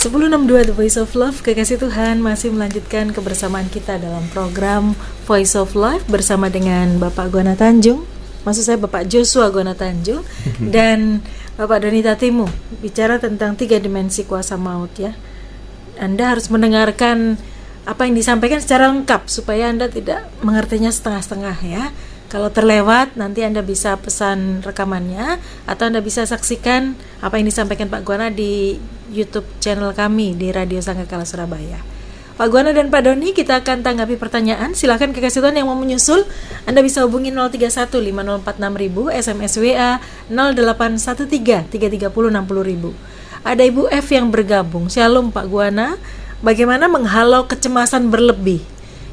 1062 The Voice of Love, kekasih Tuhan, masih melanjutkan kebersamaan kita dalam program Voice of Life bersama dengan Bapak Guana Tanjung, maksud saya Bapak Joshua Guana Tanjung dan Bapak Doni Tatimu, bicara tentang 3 dimensi kuasa maut ya. Anda harus mendengarkan apa yang disampaikan secara lengkap supaya Anda tidak mengertinya setengah-setengah ya. Kalau terlewat nanti Anda bisa pesan rekamannya atau Anda bisa saksikan apa yang disampaikan Pak Guana di YouTube channel kami di Radio Sangkakala Surabaya. Pak Guana dan Pak Doni, kita akan tanggapi pertanyaan. Silakan kekasih Tuhan yang mau menyusul, Anda bisa hubungi 031 5046 SMS WA 0813 330 60.000. Ada Ibu F yang bergabung. Shalom Pak Guana. Bagaimana menghalau kecemasan berlebih?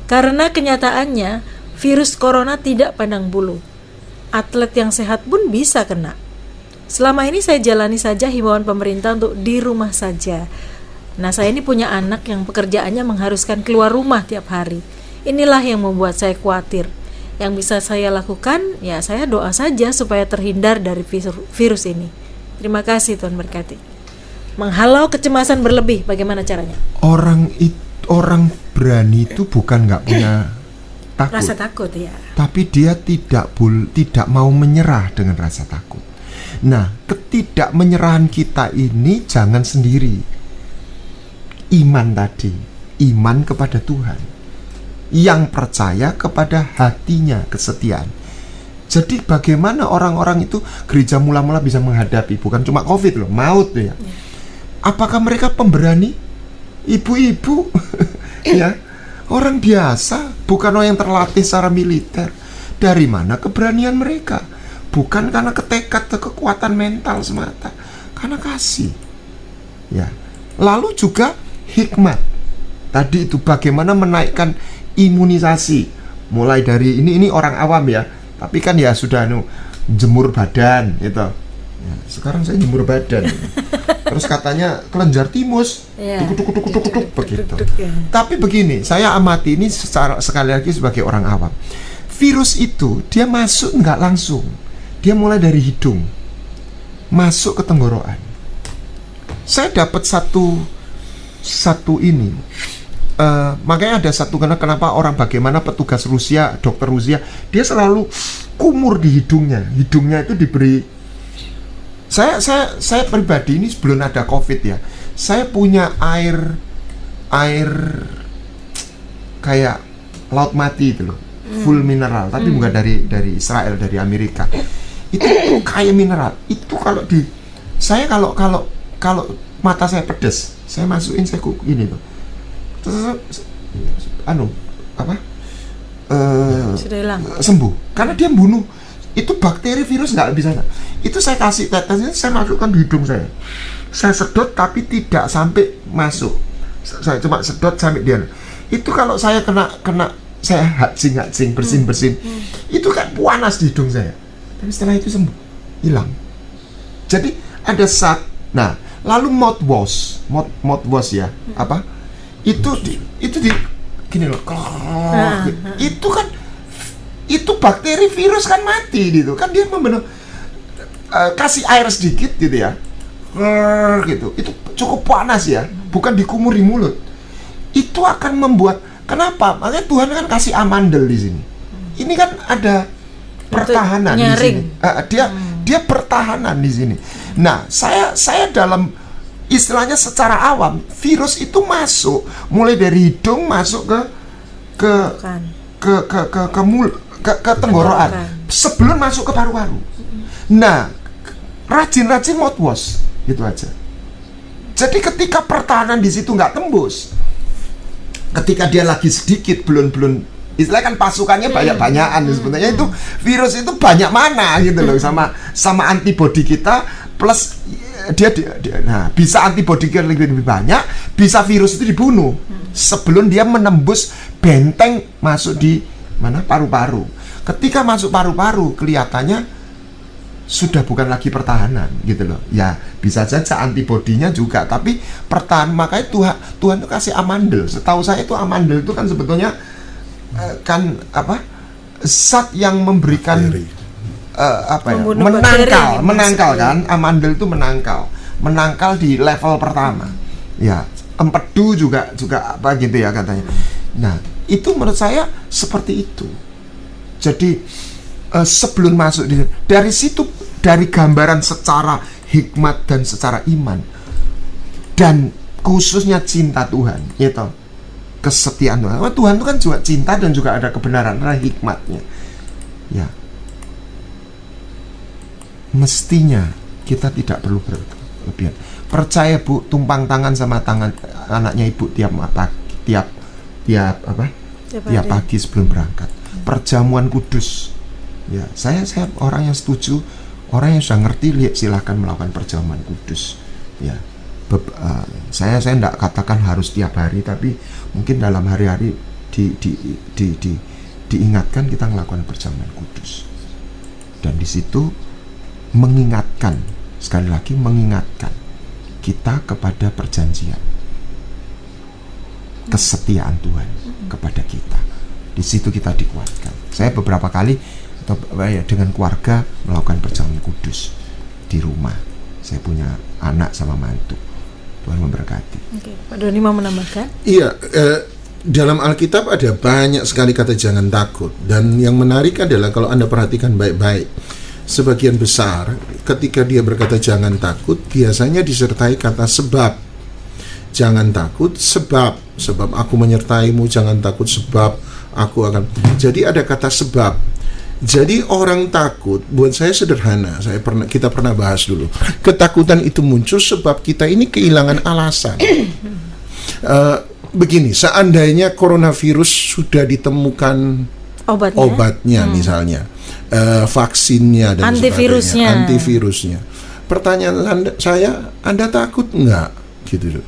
Karena kenyataannya virus corona tidak pandang bulu. Atlet yang sehat pun bisa kena. Selama ini saya jalani saja himbauan pemerintah untuk di rumah saja. Nah, saya ini punya anak yang pekerjaannya mengharuskan keluar rumah tiap hari. Inilah yang membuat saya khawatir. Yang bisa saya lakukan, ya saya doa saja supaya terhindar dari virus ini. Terima kasih, Tuhan berkati. Menghalau kecemasan berlebih, bagaimana caranya? Orang berani itu bukan nggak punya takut. Rasa takut ya. Tapi dia tidak mau menyerah dengan rasa takut. Nah, ketidakmenyerahan kita ini jangan sendiri. Iman tadi, iman kepada Tuhan, yang percaya kepada hatinya, kesetiaan. Jadi bagaimana orang-orang itu gereja mula-mula bisa menghadapi, bukan cuma COVID loh, maut tuh ya. Apakah mereka pemberani? Ibu-ibu ya, orang biasa, bukan orang yang terlatih secara militer. Dari mana keberanian mereka? Bukan karena ketekad atau kekuatan mental semata, karena kasih. Ya. Lalu juga hikmat. Tadi itu bagaimana menaikkan imunisasi. Mulai dari ini orang awam ya, tapi kan ya sudah jemur badan gitu. Ya, sekarang saya jemur badan. Terus katanya kelenjar timus, tuk begitu. Tapi begini, saya amati ini sekali lagi sebagai orang awam. Virus itu dia masuk nggak langsung. Dia mulai dari hidung, masuk ke tenggorokan. Saya dapat satu ini. Makanya ada satu kenapa orang bagaimana petugas Rusia, dokter Rusia, dia selalu kumur di hidungnya. Hidungnya itu diberi. Saya pribadi ini sebelum ada COVID ya, saya punya air kayak laut mati itu loh, full mineral, tapi bukan dari Israel, dari Amerika. Itu kayak mineral. Itu kalau kalau mata saya pedes, saya masukin saya ini tuh. Terus sudah hilang. Sembuh. Karena dia membunuh. Itu bakteri virus nggak bisa. Itu saya kasih tetesnya, saya masukkan di hidung saya. Saya sedot tapi tidak sampai masuk. Saya cuma sedot sampai dia. Itu kalau saya kena saya hacing bersin. Itu kan panas di hidung saya. Tapi setelah itu sembuh, hilang. Jadi ada nah, lalu mouthwash ya, apa? Itu di gini loh. Itu kan itu bakteri virus kan mati gitu. Kan dia kasih air sedikit gitu ya. Gitu. Itu cukup panas ya, bukan dikumur di mulut. Itu akan membuat kenapa? Makanya Tuhan kan kasih amandel di sini. Ini kan ada pertahanan di sini. Dia pertahanan di sini. Nah, saya dalam istilahnya secara awam, virus itu masuk mulai dari hidung masuk ke tenggorokan sebelum masuk ke paru-paru. Nah, rajin-rajin mouthwash gitu aja. Jadi ketika pertahanan di situ nggak tembus, ketika dia lagi sedikit belum istilahnya kan pasukannya banyak-banyakan sebenarnya itu virus itu banyak mana gitu loh sama antibodi kita plus dia nah bisa antibodi kita lebih banyak, bisa virus itu dibunuh sebelum dia menembus benteng masuk di mana paru-paru. Ketika masuk paru-paru kelihatannya sudah bukan lagi pertahanan gitu loh. Ya bisa saja antibodinya juga, tapi pertahanan. Makanya Tuhan itu kasih amandel. Setahu saya itu amandel itu kan sebetulnya kan apa zat yang memberikan menangkal kan. Amandel itu menangkal di level pertama. Ya, empedu juga apa gitu ya katanya. Nah, itu menurut saya seperti itu. Jadi sebelum masuk dari situ, dari gambaran secara hikmat dan secara iman dan khususnya cinta Tuhan, gitu, kesetiaan Tuhan. Tuhan itu kan juga cinta dan juga ada kebenaran, ada hikmatnya. Ya, mestinya kita tidak perlu berlebihan. Percaya Bu, tumpang tangan sama tangan anaknya Ibu tiap pagi sebelum berangkat. Perjamuan kudus. Ya, saya orang yang setuju, orang yang sudah ngerti, silahkan melakukan perjamuan kudus. Ya, saya tidak katakan harus tiap hari, tapi mungkin dalam hari-hari diingatkan kita melakukan perjamuan kudus. Dan di situ mengingatkan, sekali lagi mengingatkan kita kepada perjanjian, kesetiaan Tuhan kepada kita. Di situ kita dikuatkan. Saya beberapa kali dengan keluarga melakukan perjamuan kudus di rumah. Saya punya anak sama mantu. Tuhan memberkati. Oke, Pak Doni mau menambahkan? Iya, dalam Alkitab ada banyak sekali kata jangan takut. Dan yang menarik adalah kalau Anda perhatikan baik-baik, sebagian besar ketika dia berkata jangan takut, biasanya disertai kata sebab. Jangan takut sebab aku menyertaimu, jangan takut sebab aku akan. Jadi ada kata sebab. Jadi orang takut, buat saya sederhana. Kita pernah bahas dulu. Ketakutan itu muncul sebab kita ini kehilangan alasan. Begini, seandainya coronavirus sudah ditemukan obatnya misalnya, vaksinnya dan antivirusnya. Pertanyaan saya, Anda takut nggak? Gitu.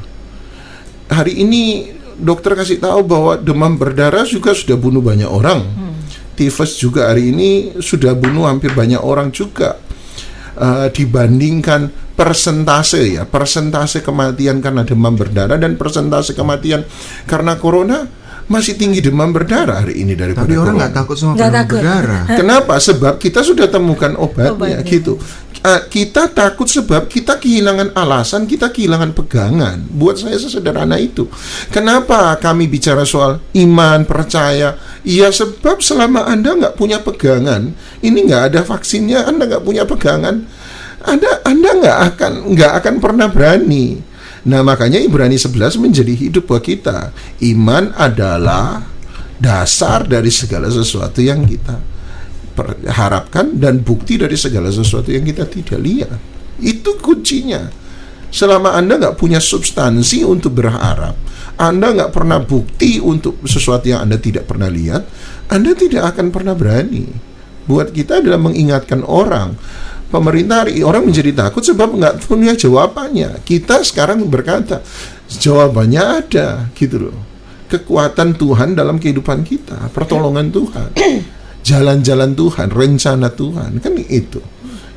Hari ini dokter kasih tahu bahwa demam berdarah juga sudah bunuh banyak orang. Tifus juga hari ini sudah bunuh hampir banyak orang juga. Dibandingkan persentase kematian karena demam berdarah dan persentase kematian karena corona, masih tinggi demam berdarah hari ini daripada tapi orang nggak takut sama demam berdarah. Kenapa? Sebab kita sudah temukan obatnya. Gitu. Kita takut sebab kita kehilangan alasan, kita kehilangan pegangan. Buat saya sesederhana itu. Kenapa kami bicara soal iman, percaya? Ya sebab selama Anda nggak punya pegangan, ini nggak ada vaksinnya, Anda nggak punya pegangan, Anda nggak akan pernah berani. Nah makanya Ibrani 11 menjadi hidup buat kita. Iman adalah dasar dari segala sesuatu yang kita harapkan dan bukti dari segala sesuatu yang kita tidak lihat. Itu kuncinya. Selama Anda nggak punya substansi untuk berharap, Anda nggak pernah bukti untuk sesuatu yang Anda tidak pernah lihat, Anda tidak akan pernah berani. Buat kita adalah mengingatkan orang. Pemerintah orang menjadi takut sebab nggak punya jawabannya. Kita sekarang berkata jawabannya ada, gitu loh. Kekuatan Tuhan dalam kehidupan kita, pertolongan Tuhan, jalan-jalan Tuhan, rencana Tuhan, kan itu,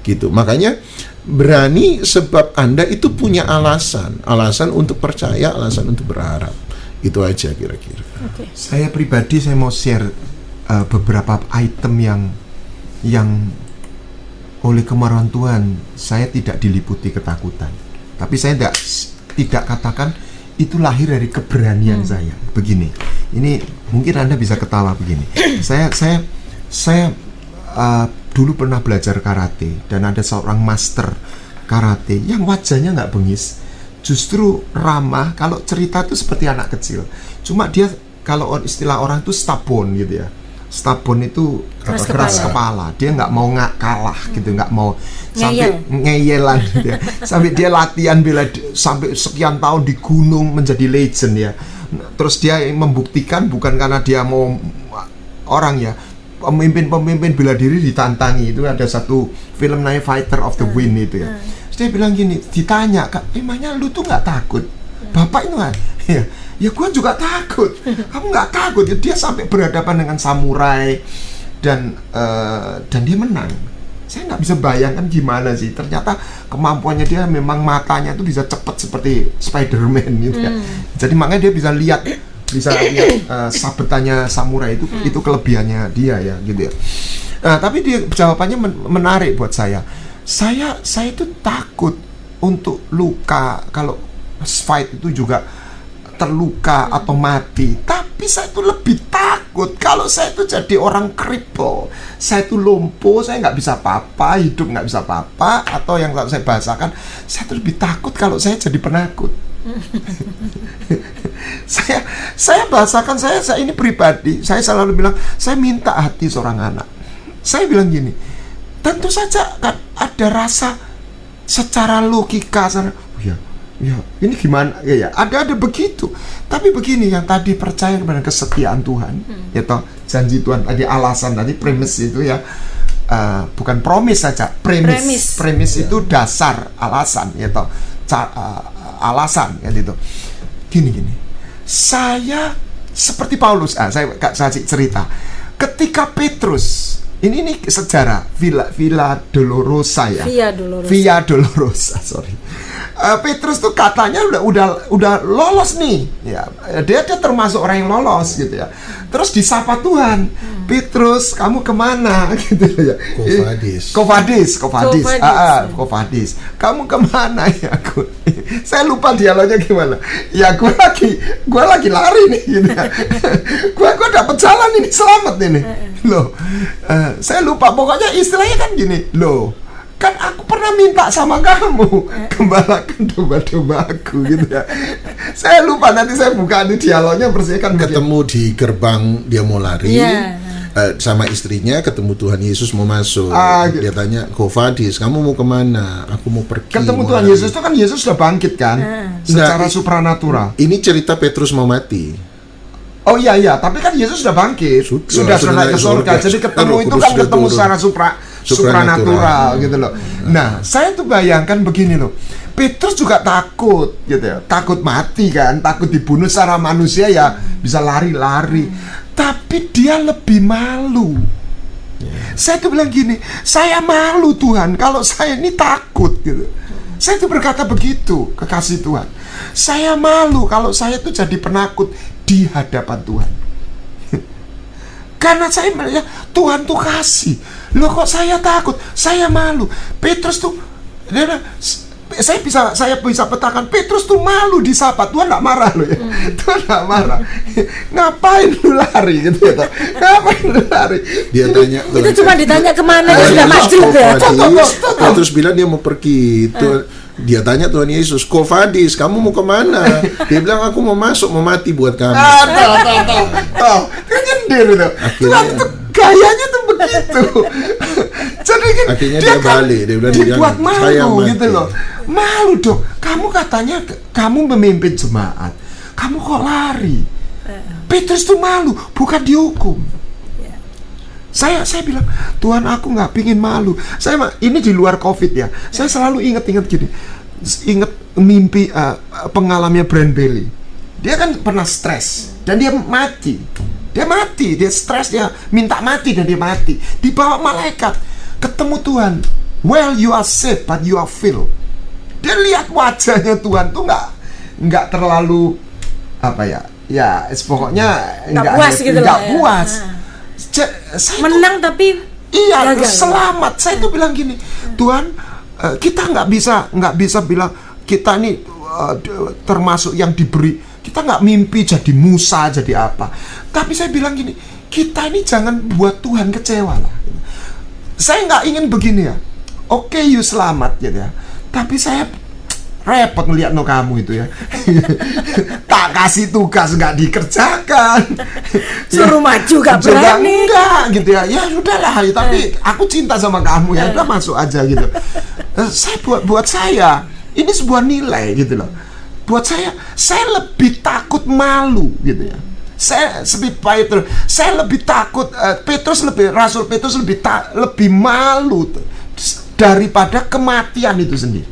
gitu. Makanya berani sebab Anda itu punya alasan untuk percaya, alasan untuk berharap. Itu aja kira-kira. Okay. Saya pribadi saya mau share beberapa item yang oleh kemarahan Tuhan saya tidak diliputi ketakutan, tapi saya tidak katakan itu lahir dari keberanian saya. Begini, ini mungkin Anda bisa ketawa begini. Saya dulu pernah belajar karate dan ada seorang master karate yang wajahnya nggak bengis, justru ramah. Kalau cerita tuh seperti anak kecil. Cuma dia kalau istilah orang tuh stubborn gitu ya. Stubborn itu keras kepala. Dia nggak mau kalah gitu, nggak mau sampai ngeyelan gitu ya. Sampai dia latihan sampai sekian tahun di gunung menjadi legend ya. Terus dia membuktikan bukan karena dia mau orang ya. Pemimpin bela diri ditantangi. Itu ada satu film namanya Fighter of the Wind itu ya. Terus dia bilang gini, ditanya, emangnya lu tuh nggak takut? Bapak itu kan? Ya gue juga takut. Kamu nggak takut? Ya, dia sampai berhadapan dengan samurai dan dia menang. Saya nggak bisa bayangkan gimana sih. Ternyata kemampuannya dia memang matanya tuh bisa cepat seperti Spider-Man gitu ya. Jadi makanya dia bisa lihat sabetannya samurai itu kelebihannya dia ya gitu ya. Tapi dia jawabannya menarik buat saya. Saya itu takut untuk luka. Kalau fight itu juga terluka atau mati. Tapi saya itu lebih takut kalau saya itu jadi orang cripple, saya itu lumpuh, saya nggak bisa apa-apa, hidup nggak bisa apa-apa. Atau yang saya bahasakan, saya itu lebih takut kalau saya jadi penakut. saya bahasakan, saya ini pribadi, saya selalu bilang, saya minta hati seorang anak. Saya bilang gini, tentu saja kan ada rasa secara logika, ya ini gimana ya, ada begitu. Tapi begini, yang tadi percaya kepada kesetiaan Tuhan, ya toh, janji Tuhan tadi, alasan tadi, premise itu ya, bukan promise saja, premise itu dasar, alasan, ya toh, alasan ya gitu. Gini, saya seperti Paulus, saya kasih cerita, ketika Petrus, ini sejarah Via Dolorosa ya. Via Dolorosa, sorry. Petrus tuh katanya udah lolos nih, ya. Dia termasuk orang yang lolos gitu ya. Terus disapa Tuhan, Petrus, kamu kemana? Gitu ya. Kofadis. Kamu kemana ya? Saya lupa dialognya gimana. Ya gue lagi lari nih gitu ya. Gue dapet jalan ini, selamat ini. Loh, saya lupa, pokoknya istilahnya kan gini, loh, kan aku pernah minta sama kamu gembalakan domba-domba aku gitu ya. Saya lupa, nanti saya buka di dialognya persis kan ketemu di gerbang, dia mau lari, sama istrinya, ketemu Tuhan Yesus mau masuk, gitu. Dia tanya, Kofadis, kamu mau kemana? Aku mau pergi. Ketemu Tuhan Yesus itu kan, Yesus sudah bangkit kan, secara supranatural. Ini cerita Petrus mau mati. Oh iya, tapi kan Yesus sudah bangkit, sudah naik ke surga. Jadi ketemu itu kan ketemu secara supranatural gitu loh. Nah, saya tuh bayangkan begini loh, Petrus juga takut gitu ya, takut mati kan, takut dibunuh secara manusia ya, bisa lari-lari. Tapi dia lebih malu. Saya tuh bilang gini, saya malu Tuhan kalau saya ini takut gitu. Saya tuh berkata begitu, kekasih Tuhan. Saya malu kalau saya tuh jadi penakut di hadapan Tuhan. Karena saya melihat Tuhan tuh kasih. Loh kok saya takut? Saya malu. Petrus tuh, saya bisa petakan, Petrus tuh malu disapa. Tuhan gak marah loh ya. Tuhan gak marah. Ngapain lu lari gitu ya? Ngapain lu lari? Dia tanya, itu cuma ditanya kemana, dia sudah maju ya. Petrus bilang dia mau pergi. Dia tanya Tuhan Yesus, Kofadis, kamu mau kemana? Dia bilang, aku mau masuk, mau mati buat kamu. Kan nyender itu. Tuhan tuh gayanya tuh begitu. Jadi akhirnya dia balik, dia bilang, dibuat malu gitu loh. Malu dong. Kamu katanya kamu memimpin jemaat, kamu kok lari? Petrus tuh malu, bukan dihukum. Saya bilang, Tuhan, aku nggak pingin malu. Ini di luar COVID ya. Saya selalu ingat gini, ingat mimpi pengalamannya Brian Bailey. Dia kan pernah stres dan dia mati. Dia stres, dia minta mati dan dia mati. Dibawa malaikat, ketemu Tuhan. Well, you are saved, but you are filled. Dia lihat wajahnya Tuhan tuh nggak terlalu apa ya? Ya, pokoknya nggak puas gitu lah. Nggak puas. Menang tapi gagal. Selamat. Saya tuh bilang gini, Tuhan, kita nggak bisa bilang kita ini termasuk yang diberi. Kita nggak mimpi jadi Musa, jadi apa. Tapi saya bilang gini, kita ini jangan buat Tuhan kecewa lah. Saya nggak ingin begini ya. Oke, you selamat gitu ya. Tapi saya repot ngeliat kamu itu ya. Tak kasih tugas nggak dikerjakan, suruh maju gak berani, enggak gitu ya. Ya sudahlah, tapi aku cinta sama kamu ya, udah masuk aja gitu. Saya buat saya ini sebuah nilai gitu loh. Buat saya lebih takut malu gitu ya. Saya seperti Petrus, saya lebih takut Rasul Petrus lebih malu daripada kematian itu sendiri.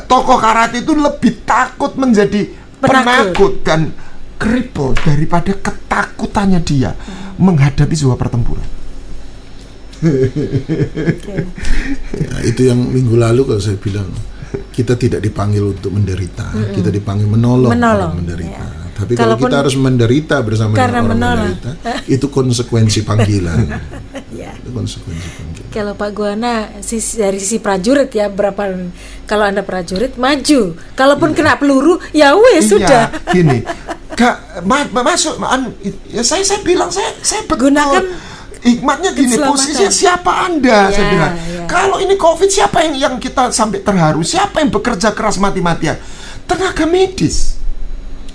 Tokoh karate itu lebih takut menjadi penakut dan cripple daripada ketakutannya dia menghadapi sebuah pertempuran. Ya, itu yang minggu lalu kalau saya bilang, kita tidak dipanggil untuk menderita, kita dipanggil menolong orang menderita. Ya. Tapi kalau kita harus menderita bersama dengan orang menderita, itu konsekuensi panggilan. Ya. Ya. Itu konsekuensi penting. Kalau Pak Guana dari sisi prajurit ya, berapa kalau Anda prajurit maju, kalaupun kena peluru ya wes sudah. Gini, masuk ya saya bilang saya betul. Gunakan hikmatnya gini, keselamatan. posisinya siapa Anda? Saya bilang, kalau ini COVID siapa yang kita sampai terharu? Siapa yang bekerja keras mati-matian? Tenaga medis.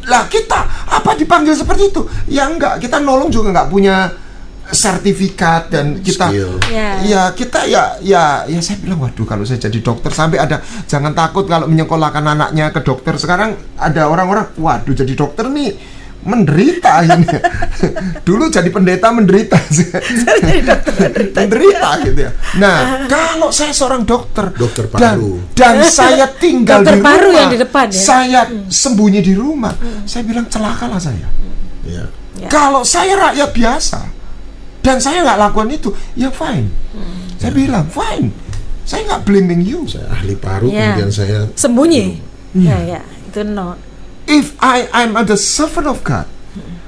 Lah kita apa dipanggil seperti itu? Ya enggak, kita nolong juga enggak punya sertifikat dan kita saya bilang waduh, kalau saya jadi dokter sampai ada jangan takut kalau menyekolahkan anaknya ke dokter. Sekarang ada orang-orang waduh jadi dokter nih menderita ini. Dulu jadi pendeta menderita. menderita gitu ya. Nah, kalau saya seorang dokter paru dan saya tinggal di rumah, yang di depan, ya? Saya sembunyi di rumah, saya bilang celakalah saya. Ya. Kalau saya rakyat biasa dan saya nggak lakukan itu, ya fine. Saya bilang fine. Saya nggak blaming you. Saya ahli paru, kemudian saya sembunyi. Ya, itu no. If I'm the servant of God,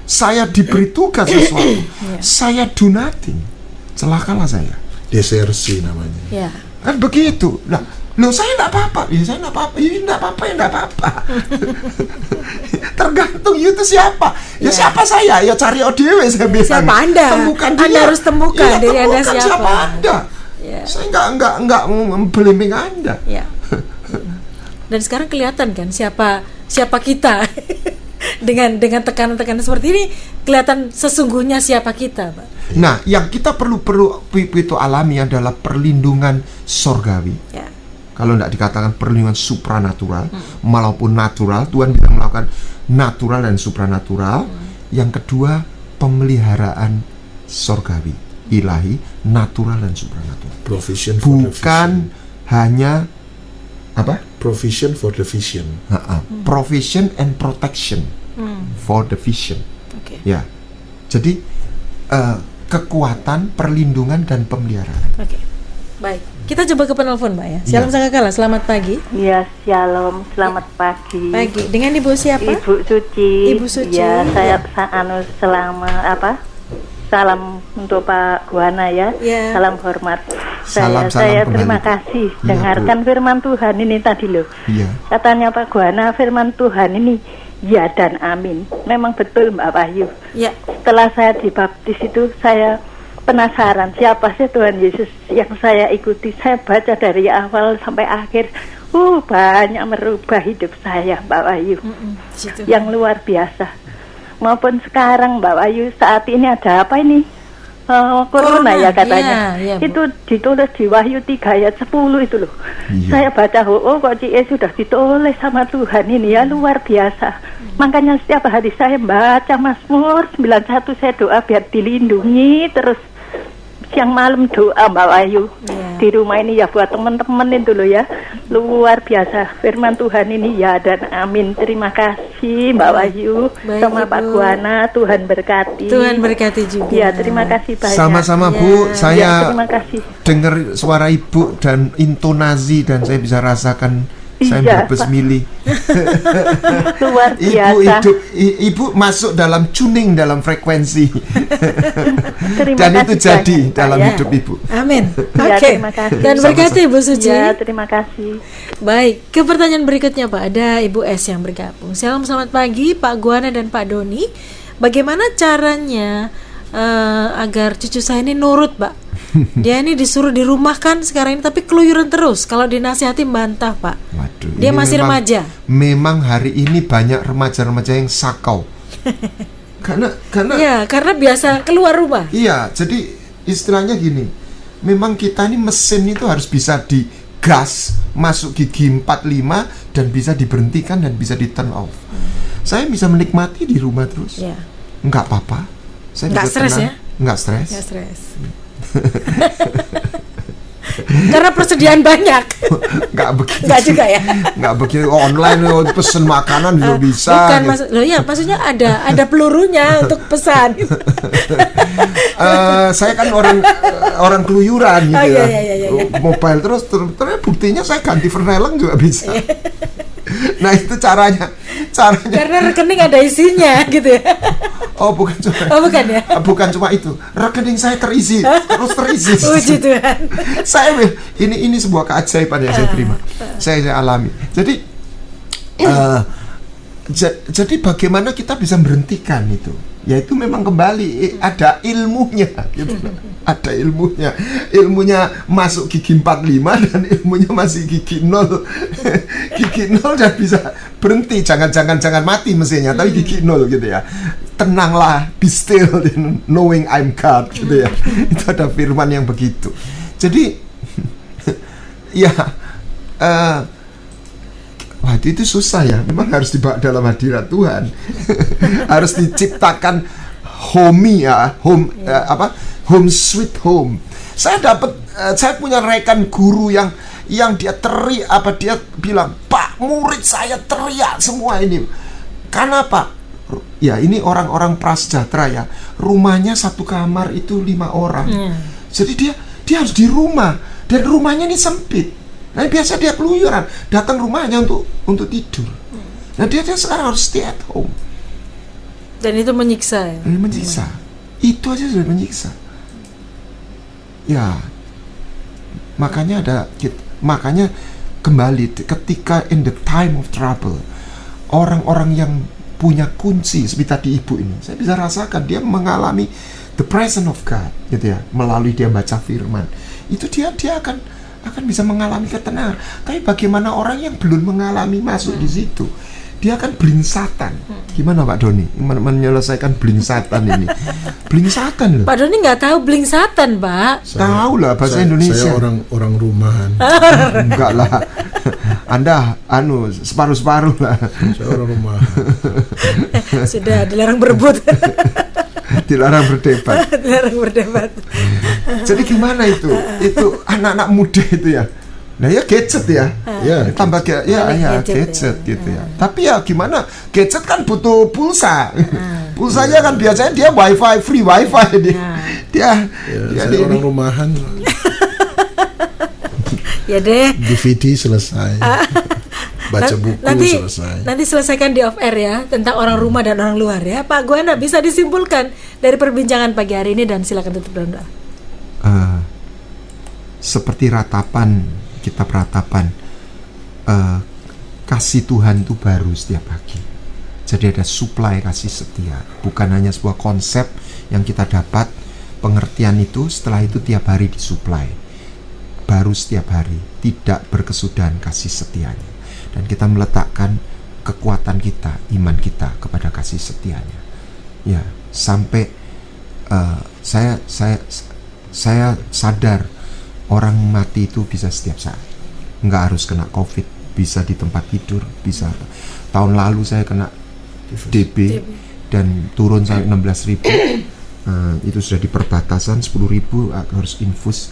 saya diberi tugas sesuatu, saya do nothing, celakalah saya. Desersi namanya. Ya. Kan begitu. Nah, loh saya nggak apa-apa, saya nggak apa-apa, nggak apa-apa. Tergantung itu siapa. Ya siapa saya? Ya cari ODW saya bilang. Siapa Anda? Temukan dia. Anda harus temukan diri Anda siapa Anda. Saya nggak blaming Anda. Ya. Dan sekarang kelihatan kan siapa kita. dengan tekanan-tekanan seperti ini kelihatan sesungguhnya siapa kita, Pak. Nah, yang kita perlu itu alami adalah perlindungan sorgawi. Ya. Kalau tidak dikatakan perlindungan supranatural, maupun natural, Tuhan bisa melakukan natural dan supranatural. Yang kedua, pemeliharaan sorgawi, ilahi, natural dan supranatural. Provision for bukan hanya apa? Provision for the vision. Provision and protection for the vision. Okay. Ya, jadi kekuatan, perlindungan dan pemeliharaan. Oke. Baik, kita coba ke penelpon, Mbak ya. Shalom Sangkakala, selamat pagi. Iya, shalom, selamat pagi. Pagi. Dengan Ibu siapa? Ibu Suci. Ibu Suci. Ya, saya salam untuk Pak Guana ya. Salam hormat. Saya terima kasih dengarkan firman Tuhan ini tadi loh. Katanya Pak Guana, firman Tuhan ini ya dan amin. Memang betul Mbak Wahyu. Setelah saya dibaptis itu saya penasaran siapa sih Tuhan Yesus yang saya ikuti. Saya baca dari awal sampai akhir. Banyak merubah hidup saya Mbak Wahyu. Yang luar biasa. Maupun sekarang Mbak Wahyu, saat ini ada apa ini? Corona ya katanya. Itu ditulis di Wahyu 3 ayat 10 itu loh. Saya baca kok sudah ditulis sama Tuhan ini ya, luar biasa. Makanya setiap hari saya baca Mazmur 91, saya doa biar dilindungi terus. Siang malam doa Mbak Wahyu di rumah ini ya, buat teman-teman itu loh ya, luar biasa firman Tuhan ini ya dan amin. Terima kasih Mbak Wahyu. Sama Pak Guana, Tuhan berkati. Tuhan berkati juga. Ya, terima kasih banyak. Sama-sama Bu, saya terima kasih. dengar suara Ibu dan intonasi dan saya bisa rasakan saya berbesmili. Luar biasa. Ibu masuk dalam tuning, dalam frekuensi. Dan itu jadi dalam hidup Ibu. Amin. Oke. Dan berkati Ibu Suci. Ya, terima kasih. Baik, ke pertanyaan berikutnya Pak. Ada Ibu S yang bergabung. Shalom, selamat pagi Pak Guana dan Pak Doni. Bagaimana caranya agar cucu saya ini nurut, Pak? Dia ini disuruh dirumahkan sekarang ini, tapi keluyuran terus. Kalau dinasihati bantah, Pak. Waduh, dia masih remaja. Memang hari ini banyak remaja-remaja yang sakau. karena biasa keluar rumah. Iya, jadi istilahnya gini. Memang kita ini mesin itu harus bisa digas masuk gigi 45 dan bisa diberhentikan dan bisa di turn off. Saya bisa menikmati di rumah terus. Enggak apa-apa. Saya enggak stres ya? Enggak stres. Karena persediaan banyak. Enggak begitu. Enggak juga ya. Enggak begitu online pesen makanan juga bisa. Bukan maksudnya ada pelurunya untuk pesan. Saya kan orang keluyuran gitu ya. Mobile terus buktinya saya ganti verneleng juga bisa. Nah itu caranya. Karena rekening ada isinya gitu ya. Oh bukan cuma. Oh bukan ya. Bukan cuma itu. Rekening saya terisi, terus terisi. Puji Tuhan. Ini sebuah keajaiban yang saya terima. Saya alami. Jadi bagaimana kita bisa berhentikan itu? Yaitu memang kembali ada ilmunya gitu. Ada ilmunya masuk gigi 45 dan ilmunya masih gigi 0. Gigi 0 dan bisa berhenti, jangan mati mesinnya, tapi gigi 0 gitu ya. Tenanglah, be still knowing I'm God gitu ya. Itu ada firman yang begitu. Jadi ya waduh itu susah ya. Memang harus dibawa dalam hadirat Tuhan. Harus diciptakan home sweet home. Saya punya rekan guru yang dia teriak dia bilang, "Pak, murid saya teriak semua ini." Karena apa? Ya ini orang-orang prasejahtera ya. Rumahnya satu kamar itu 5 orang. Jadi dia harus di rumah dan rumahnya ini sempit. Nah biasa dia keluyuran datang rumahnya untuk tidur. Nah dia sekarang harus stay at home. Dan itu menyiksa ya? Menyiksa. Itu aja sudah menyiksa. Ya. Makanya kembali ketika in the time of trouble, orang-orang yang punya kunci seperti tadi ibu ini, saya bisa rasakan dia mengalami the presence of God gitu ya, melalui dia baca firman. Itu dia akan bisa mengalami ketenangan. Tapi bagaimana orang yang belum mengalami masuk di situ, dia akan blingsatan. Gimana Pak Doni menyelesaikan blingsatan ini? Blingsatan loh. Pak Doni nggak tahu blingsatan, Pak? Tahu lah bahasa Indonesia. Saya orang rumahan. Enggak lah. Anda separuh-separuh lah. Saya orang rumahan. Sudah dilarang berebut. Dilarang berdebat. Jadi gimana itu? Itu anak-anak muda itu ya. Nah ya gadget ya. Tambah gadget gitu ya. Tapi ya gimana? Gadget kan butuh pulsa. Pulsanya kan biasanya dia free wifi dia saya orang rumahan. Ya deh. DVD selesai. Baca buku selesai. Nanti selesaikan di off air ya tentang orang rumah dan orang luar ya. Pak Guana bisa disimpulkan dari perbincangan pagi hari ini dan silakan tutup dengan doa. Seperti kitab ratapan, kasih Tuhan itu baru setiap pagi. Jadi ada supply kasih setia. Bukan hanya sebuah konsep yang kita dapat, pengertian itu setelah itu tiap hari disuplai. Baru setiap hari, tidak berkesudahan kasih setianya. Dan kita meletakkan kekuatan kita, iman kita kepada kasih setianya. Ya, sampai saya sadar orang mati itu bisa setiap saat. Nggak harus kena COVID, bisa di tempat tidur, bisa. Tahun lalu saya kena DB dan turun sampai 16.000. Itu sudah di perbatasan 10.000 harus infus.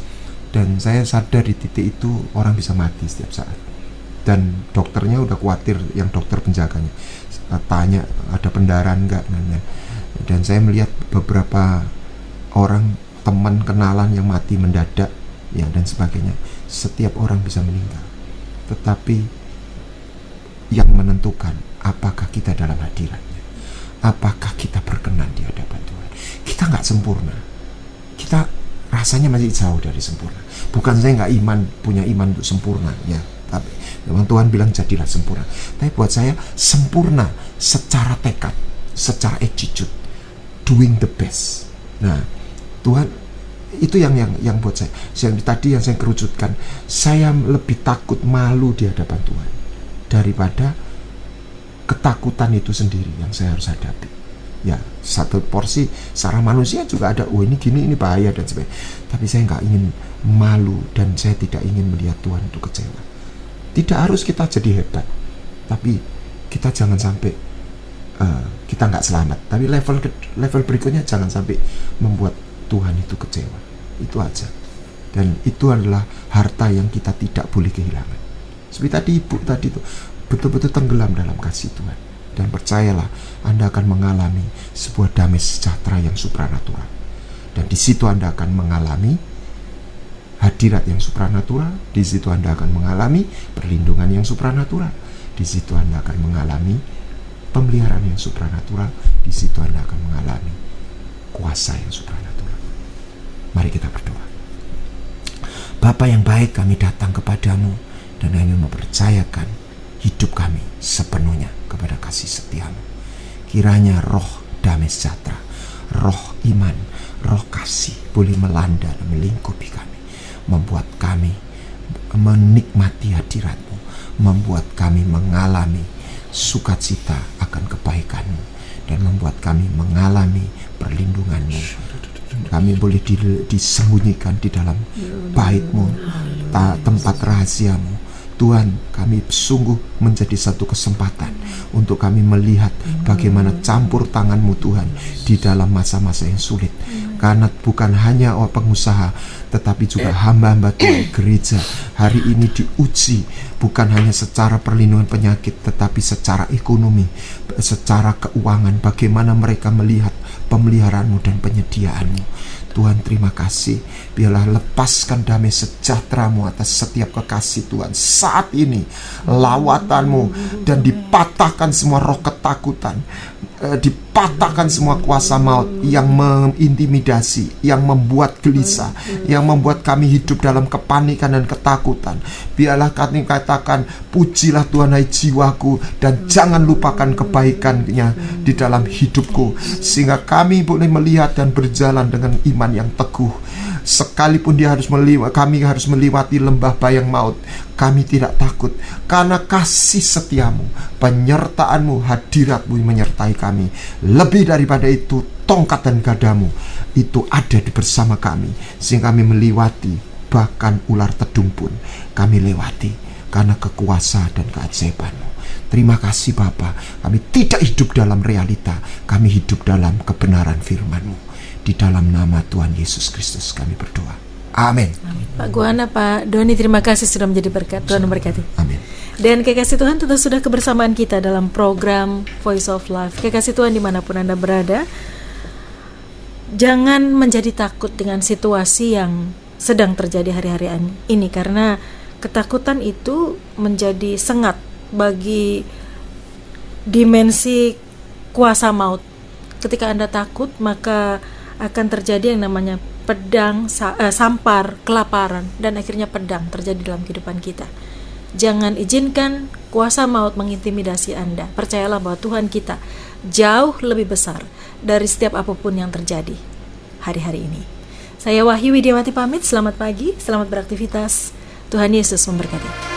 Dan saya sadar di titik itu orang bisa mati setiap saat. Dan dokternya udah khawatir, yang dokter penjaganya tanya ada pendarahan enggak nanya. Dan saya melihat beberapa orang, teman kenalan yang mati mendadak ya dan sebagainya. Setiap orang bisa meninggal, tetapi yang menentukan apakah kita dalam hadiratnya, apakah kita berkenan di hadapan Tuhan. Kita nggak sempurna, kita rasanya masih jauh dari sempurna. Bukan saya nggak punya iman untuk sempurna ya, tapi memang Tuhan bilang jadilah sempurna. Tapi buat saya sempurna secara tekad, secara attitude, doing the best. Nah, Tuhan itu yang buat saya. Tadi yang saya kerucutkan, saya lebih takut malu di hadapan Tuhan daripada ketakutan itu sendiri yang saya harus hadapi. Ya, satu porsi secara manusia juga ada, ini gini, ini bahaya dan sebagainya. Tapi saya nggak ingin malu dan saya tidak ingin melihat Tuhan itu kecewa. Tidak harus kita jadi hebat, tapi kita jangan sampai kita nggak selamat. Tapi level berikutnya jangan sampai membuat Tuhan itu kecewa. Itu aja. Dan itu adalah harta yang kita tidak boleh kehilangan. Seperti tadi ibu tadi itu betul-betul tenggelam dalam kasih Tuhan. Dan percayalah, Anda akan mengalami sebuah damai sejahtera yang supranatural. Dan di situ Anda akan mengalami hadirat yang supranatural. Di situ Anda akan mengalami perlindungan yang supranatural. di situ Anda akan mengalami pemeliharaan yang supranatural, di situ Anda akan mengalami kuasa yang supranatural. Mari kita berdoa. Bapa yang baik, kami datang kepadamu dan kami mempercayakan hidup kami sepenuhnya kepada kasih setiamu. Kiranya roh damai sejahtera, roh iman, roh kasih boleh melanda dan melingkupi kami, membuat kami menikmati hadirat-Mu, membuat kami mengalami sukacita akan kebaikan-Mu, dan membuat kami mengalami perlindungan-Mu. Kami boleh disembunyikan di dalam bait-Mu, tempat rahasia-Mu. Tuhan, kami sungguh menjadi satu kesempatan untuk kami melihat bagaimana campur tangan-Mu Tuhan di dalam masa-masa yang sulit. Karena bukan hanya pengusaha, tetapi juga hamba-hamba Tuhan gereja hari ini diuji, bukan hanya secara perlindungan penyakit, tetapi secara ekonomi, secara keuangan, bagaimana mereka melihat pemeliharaan-Mu dan penyediaan-Mu. Tuhan, terima kasih. Biarlah lepaskan damai sejahtera-Mu atas setiap kekasih Tuhan saat ini, lawatan-Mu, dan dipatahkan semua roh ketakutan, dipatahkan semua kuasa maut yang mengintimidasi, yang membuat gelisah, yang membuat kami hidup dalam kepanikan dan ketakutan. Biarlah kami katakan, pujilah Tuhan hai jiwaku, dan jangan lupakan kebaikan-Nya di dalam hidupku, sehingga kami boleh melihat dan berjalan dengan iman yang teguh. Sekalipun kami harus melewati lembah bayang maut, kami tidak takut, karena kasih setiamu, penyertaan-Mu, hadirat-Mu menyertai kami. Lebih daripada itu, tongkat dan gadamu itu ada di bersama kami, sehingga kami melewati bahkan ular tedung pun kami lewati, karena kekuasaan dan keajaiban-Mu. Terima kasih Bapa, kami tidak hidup dalam realita, kami hidup dalam kebenaran firman-Mu. Di dalam nama Tuhan Yesus Kristus kami berdoa. Amin. Pak Guana, Pak Doni, terima kasih sudah menjadi berkat. Tuhan memberkati. Amin. Dan kekasih Tuhan, tentu sudah kebersamaan kita dalam program Voice of Life. Kekasih Tuhan dimanapun Anda berada, jangan menjadi takut dengan situasi yang sedang terjadi hari-hari ini, karena ketakutan itu menjadi sengat bagi dimensi kuasa maut. Ketika Anda takut, maka akan terjadi yang namanya pedang, sampar, kelaparan, dan akhirnya pedang terjadi dalam kehidupan kita. Jangan izinkan kuasa maut mengintimidasi Anda. Percayalah bahwa Tuhan kita jauh lebih besar dari setiap apapun yang terjadi hari-hari ini. Saya Wahyu Widiawati pamit, selamat pagi, selamat beraktivitas. Tuhan Yesus memberkati.